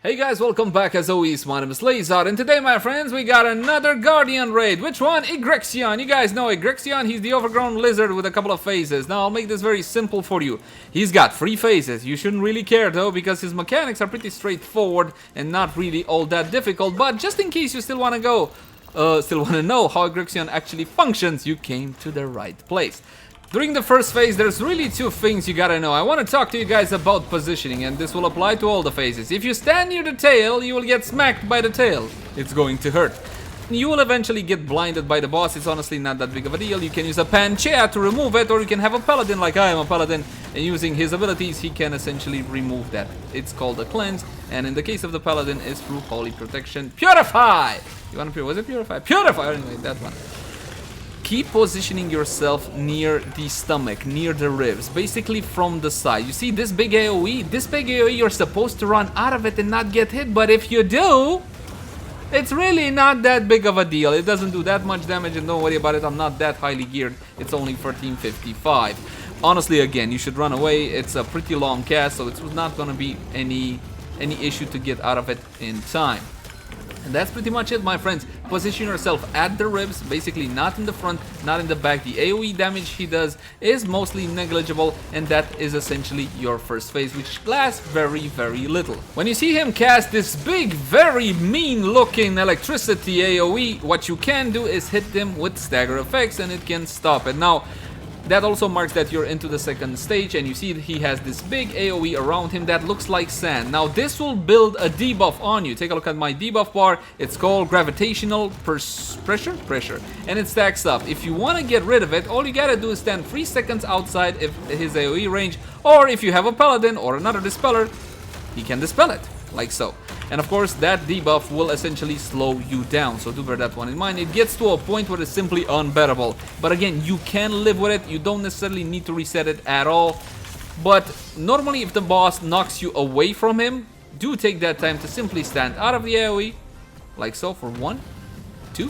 Hey guys, welcome back as always. My name is Leyzar, and today, my friends, we got another Guardian raid. Which one? Igrexion. You guys know Igrexion. He's the overgrown lizard with a couple of phases. Now, I'll make this very simple for you. He's got 3 phases. You shouldn't really care, though, because his mechanics are pretty straightforward and not really all that difficult. But just in case you still want to know how Igrexion actually functions, you came to the right place. During the first phase, there's really 2 things you gotta know. I want to talk to you guys about positioning, and this will apply to all the phases. If you stand near the tail, you will get smacked by the tail. It's going to hurt. You will eventually get blinded by the boss. It's honestly not that big of a deal. You can use a panchaea to remove it, or you can have a paladin like I am a paladin, and using his abilities, he can essentially remove that. It's called a cleanse, and in the case of the paladin, it's through holy protection. Purify! You want to purify? Was it purify? Purify! Anyway, that one. Keep positioning yourself near the stomach, near the ribs, basically from the side. You see this big AoE? This big AoE, you're supposed to run out of it and not get hit, but if you do, it's really not that big of a deal. It doesn't do that much damage, and don't worry about it. I'm not that highly geared. It's only 1355. Honestly, again, you should run away. It's a pretty long cast, so it's not going to be any issue to get out of it in time. And that's pretty much it, my friends. Position yourself at the ribs, basically not in the front, not in the back. The AoE damage he does is mostly negligible, and that is essentially your first phase, which lasts very, very little. When you see him cast this big, very mean-looking electricity AoE, what you can do is hit them with stagger effects, and it can stop it. Now, that also marks that you're into the second stage, and you see that he has this big AoE around him that looks like sand. Now this will build a debuff on you. Take a look at my debuff bar. It's called gravitational pressure, and it stacks up. If you want to get rid of it, all you gotta do is stand 3 seconds outside of his AoE range, or if you have a paladin or another dispeller, he can dispel it, like so. And of course, that debuff will essentially slow you down, so do bear that one in mind. It gets to a point where it's simply unbearable. But again, you can live with it. You don't necessarily need to reset it at all. But normally, if the boss knocks you away from him, do take that time to simply stand out of the AoE, like so, for 1, 2,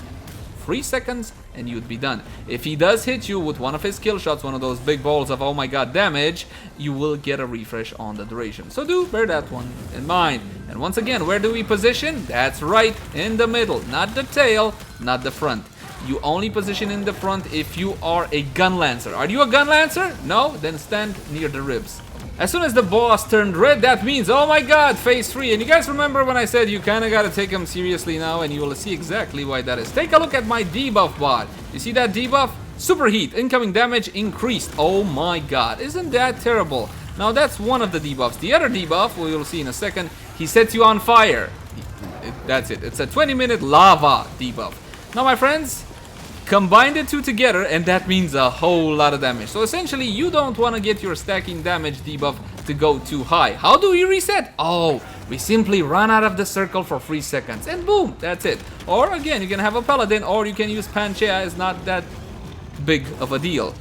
3 seconds, and you'd be done. If he does hit you with one of his kill shots, one of those big balls of oh my god damage, you will get a refresh on the duration. So do bear that one in mind. And once again, where do we position? That's right, in the middle. Not the tail, not the front. You only position in the front if you are a gun lancer. Are you a gun lancer? No? Then stand near the ribs. As soon as the boss turned red, that means, oh my god, phase 3. And you guys remember when I said you kind of got to take him seriously now, and you will see exactly why that is. Take a look at my debuff bot. You see that debuff? Superheat, incoming damage increased. Oh my god, isn't that terrible? Now that's one of the debuffs. The other debuff, we will see in a second, he sets you on fire. That's it. It's a 20-minute lava debuff. Now, my friends, combine the 2 together, and that means a whole lot of damage. So essentially, you don't want to get your stacking damage debuff to go too high. How do we reset? Oh, we simply run out of the circle for 3 seconds, and boom, that's it. Or again, you can have a paladin, or you can use panchaea. It's not that big of a deal.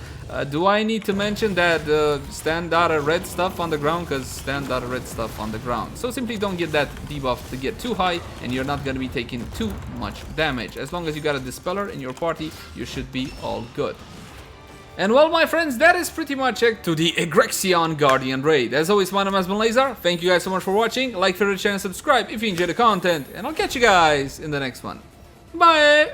Do I need to mention that stand out of red stuff on the ground? Because stand out of red stuff on the ground. So simply don't get that debuff to get too high, and you're not going to be taking too much damage. As long as you got a dispeller in your party, you should be all good. And well, my friends, that is pretty much it to the Igrexion Guardian raid. As always, my name has been Leyzar. Thank you guys so much for watching. Like, favorite, share, and subscribe if you enjoy the content. And I'll catch you guys in the next one. Bye!